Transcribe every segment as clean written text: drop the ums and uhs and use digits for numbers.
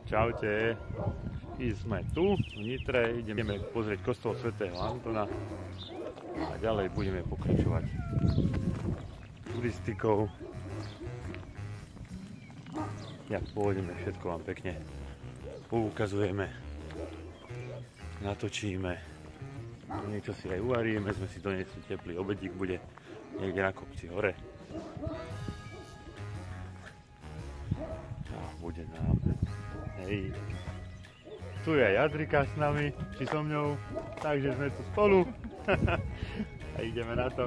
Čaute. My sme tu v Nitre, ideme pozrieť kostol svätého Antona a ďalej budeme pokračovať turistikou. Jak pôjdeme, všetko vám pekne poukazujeme, natočíme, niečo si aj uvaríme, sme si doniesli teplý obedík, bude niekde na kopci hore. A bude nám, hej, tu je aj Adrika s nami, či so mňou, takže sme tu spolu a ideme na to.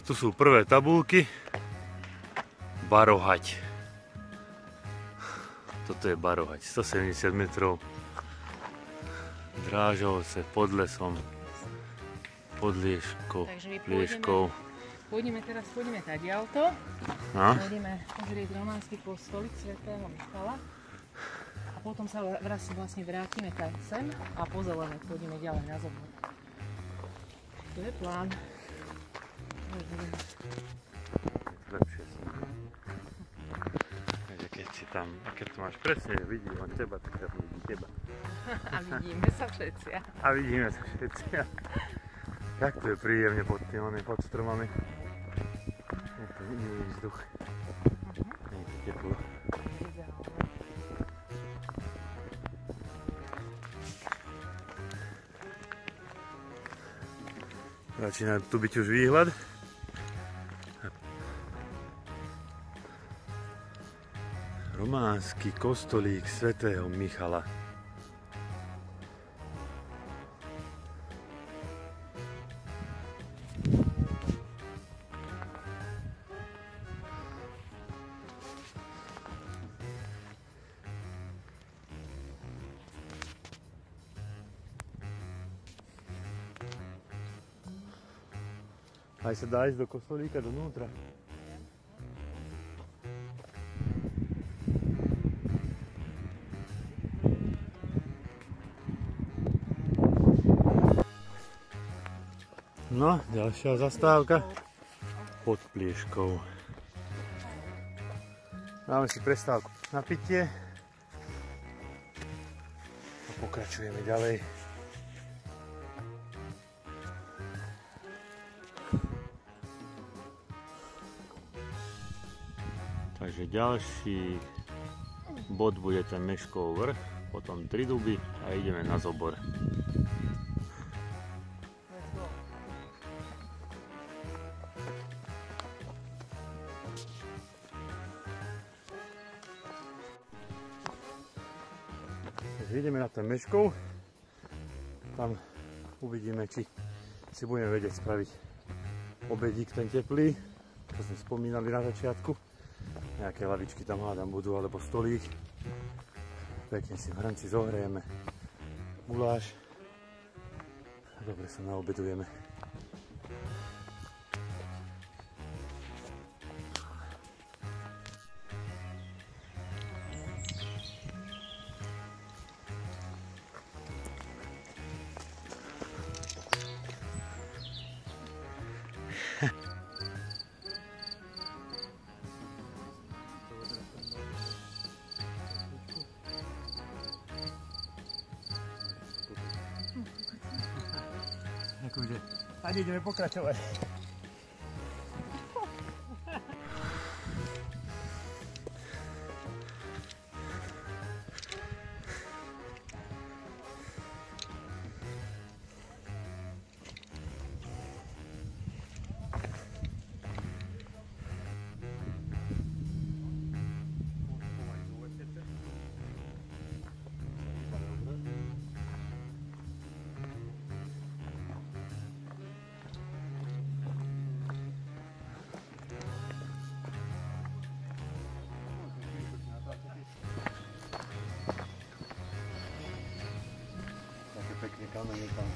Tu sú prvé tabulky. Barohať. Toto je Barohať, 170 metrov. Drážovce pod lesom, pod Lieškou. Takže my pôjdeme tadiaľto. Pôjdeme pozrieť románsky kostolík svätého Michala. A potom sa vlastne vrátime sem a po zelené pôjdeme ďalej na Zobor. To je plán. Lepšie som. Takže keď si tam, keď to máš presne, vidí len teba, tak sa vidí teba. A vidíme sa všetci. A vidíme sa všetci. Jak to je príjemne pod tými, pod stromami. Je to milý vzduch. Je to teplo. Začína tu byť už výhľad. Románsky kostolík svätého Michala. Aj sa dá ísť do kostolíka donútra. No, ďalšia zastávka pod Plieškou. Máme si prestávku na pitie a pokračujeme ďalej. Takže ďalší bod bude ten Meškov vrch, potom Triduby a ideme na Zobor. Ideme na ten Meškov, tam uvidíme, či si budeme vedieť spraviť obedík ten teplý, čo sme spomínali na začiatku. Nejaké lavičky tam hádam budú, alebo stolík. Pekne si v hranci zohrejeme guláš a dobre sa naobedujeme. A ideme pokračovať. Pekne kamene tam.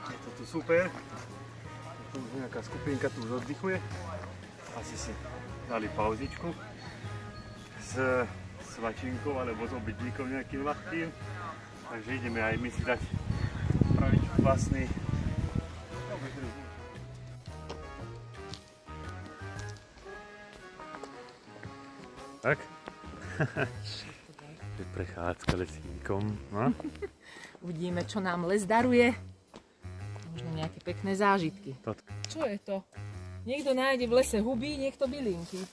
Je to tu super. Tu už nejaká skupinka tu už oddychuje. Asi si dali pauzičku s svačinkou alebo s obydlíkom nejakým ľahkým. Takže ideme aj my si dať spraviť vlastný. Tak. Prechádzka lesníkom. No? Uvidíme, čo nám les daruje. Možno nejaké pekné zážitky. Čo je to? Niekto nájde v lese huby, niekto bylinky.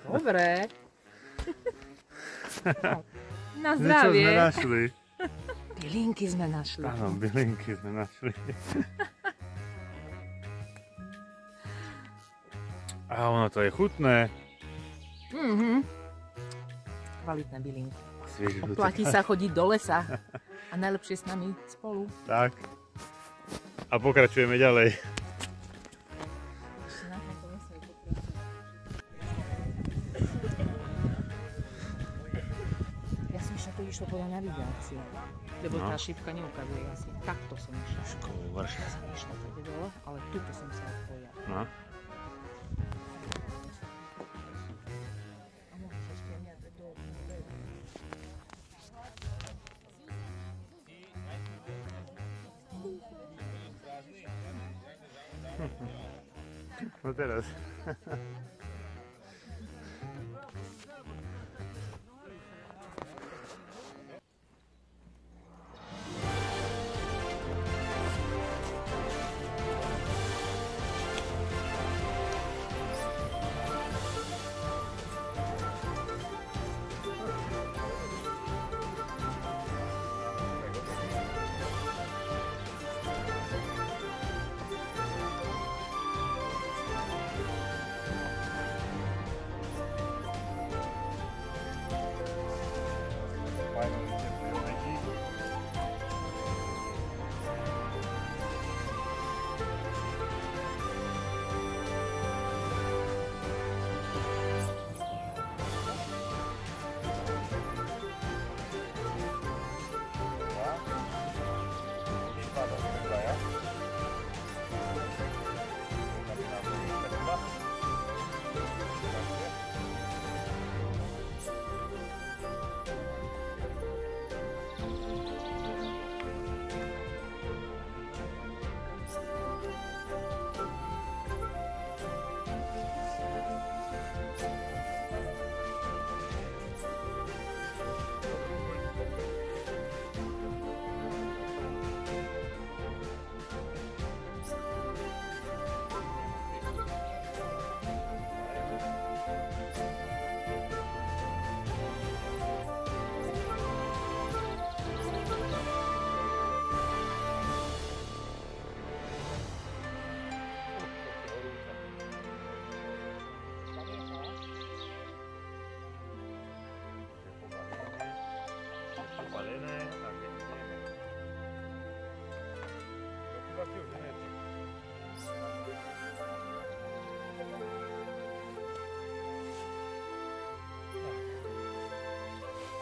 Dobre. Na zdravie. Niečo sme našli. Bylinky sme našli. Áno, bylinky sme našli. A ono to je chutné. Kvalitné bylinky. Svieži Oplatí sa chodiť do lesa. A najlepšie s nami spolu. Tak. A pokračujeme ďalej. Ja som však to išlo podľa navigácie. Lebo tá šípka neukazuje asi. Takto som išla. Škôr. Ja som išla tady dole, ale tuto som sa odpojila. No. No teraz.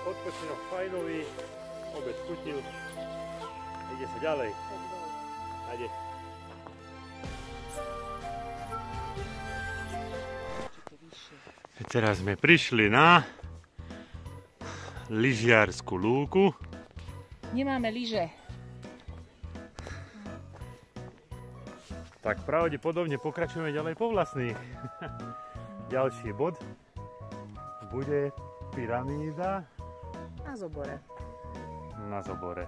Odpočinok fajnový, obed chutil, ide sa ďalej. Ide. Teraz sme prišli na lyžiarsku lúku. Nemáme lyže. Tak pravdepodobne pokračujeme ďalej po vlastných. Ďalší bod bude pyramída Na Zobore. Na Zobore.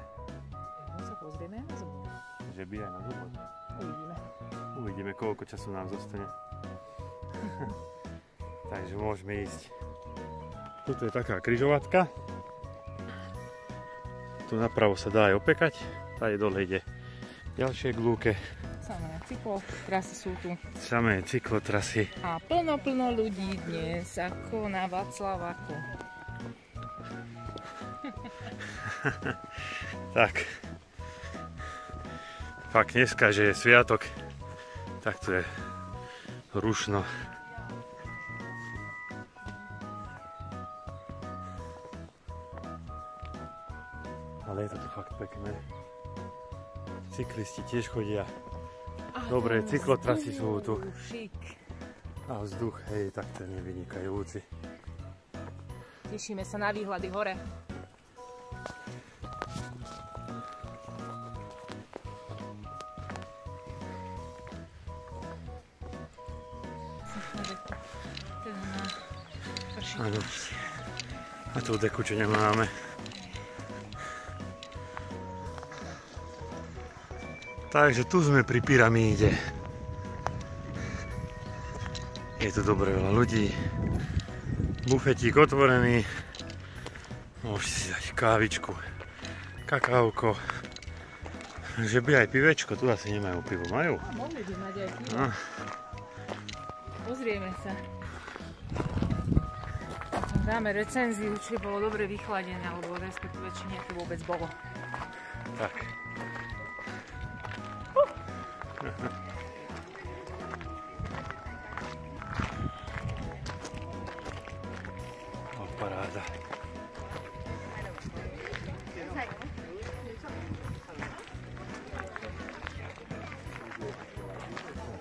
No sa pozrieme na Zobore. Že by aj na Zobore. Uvidíme. Uvidíme, koľko času nám zostane. Takže môžeme ísť. Tuto je taká križovatka. Tu napravo sa dá aj opekať. Tady dole ide ďalšie k lúke. Samé cyklotrasy sú tu. Samé cyklotrasy. A plno ľudí dnes, ako na Václavaku. Tak. Fakt dneska, že je sviatok, tak to je rušno. Ale je to tu fakt pekné. Cyklisti tiež chodia Dobré cyklotrasy sú tu. Šik. A vzduch, hej, tak ten je vynikajúci. Tešíme sa na výhľady hore. Áno. A tú deku, čo nemáme. Takže tu sme pri pyramíde. Je tu dobre veľa ľudí. Bufetík otvorený. Môžete si dať kávičku, kakávko. Že by aj pivečko, tu asi nemajú pivo. Majú? Mohli by mať aj pivo. Pozrieme sa. Dáme recenziu, či bolo dobre vychladené, alebo respektíve, či nie to vôbec bolo. Tak. Paráda.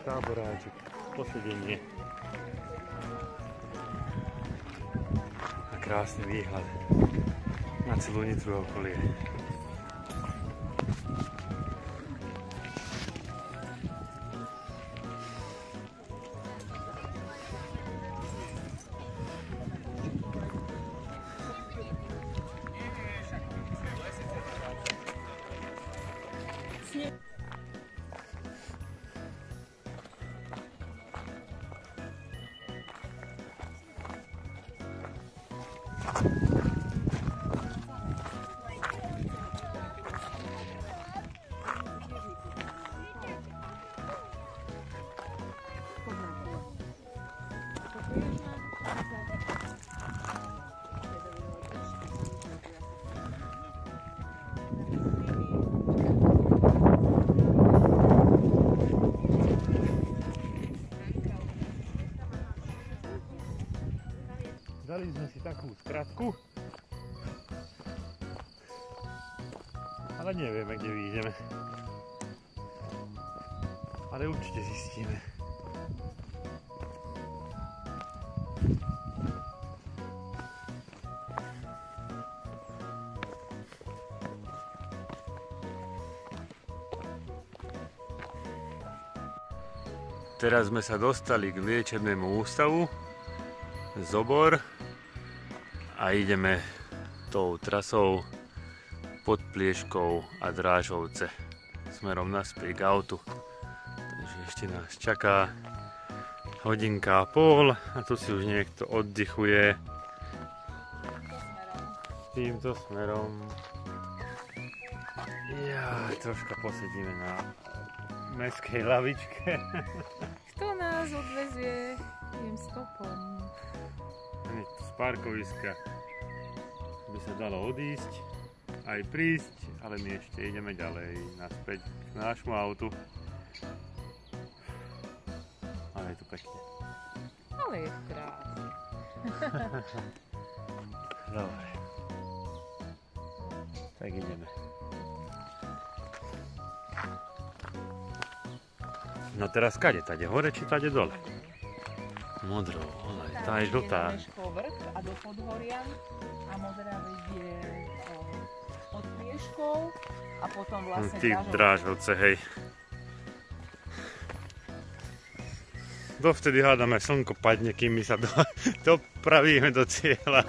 Táboráček, posedenie. A krásny výhľad na celú Nitru okolie. Dali sme si takú skratku, ale nevieme, kde vyjdeme. Ale určite zistíme. Teraz sme sa dostali k liečebnému ústavu Zobor a ideme tou trasou pod Plieškou a Drážovce smerom naspäť k autu. Takže ešte nás čaká hodinka a pol a tu si už niekto oddychuje týmto smerom. Ja, troška posedíme na mestskej lavičke. Kto nás odvezie tým stopom? Hneď z parkoviska by sa dalo odísť, aj prísť, ale my ešte ideme ďalej naspäť k nášmu autu. Ale je tu pekne. Ale je krásne. Dobre. Tak ideme. No teraz kade? Tade hore či tade dole? Modrou, ona je tá je žltá. Vrch a do Podhoria a modrá vedie pod Plieškou a potom vlastne Drážovce, hej. Dovtedy hádame slnko padne, kým my sa dopravíme do cieľa.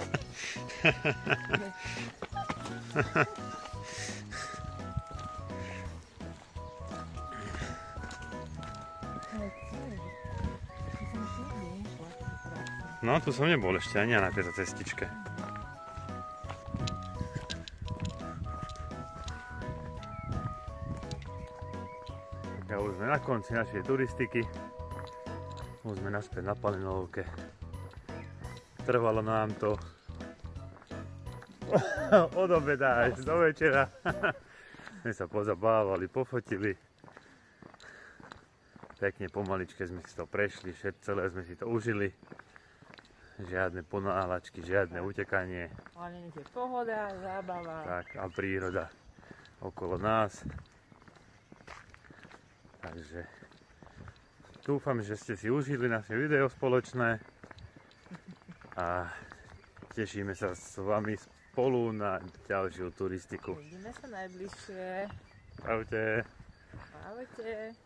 No, tu som nebol ešte ani na tejto cestičke. A už sme na konci našej turistiky. Už sme naspäť na Palinovke. Trvalo nám to od obeda až do večera. Sme sa pozabávali, pofotili. Pekne pomaličke sme si to prešli, celé sme si to užili. Žiadne ponáhľačky, žiadne utekanie. Hlavne je pohoda, zábava. Tak, a príroda okolo nás. Takže dúfam, že ste si užili naše video spoločné a tešíme sa s vami spolu na ďalšiu turistiku. Vidíme sa najbližšie. Čaute. Ahojte.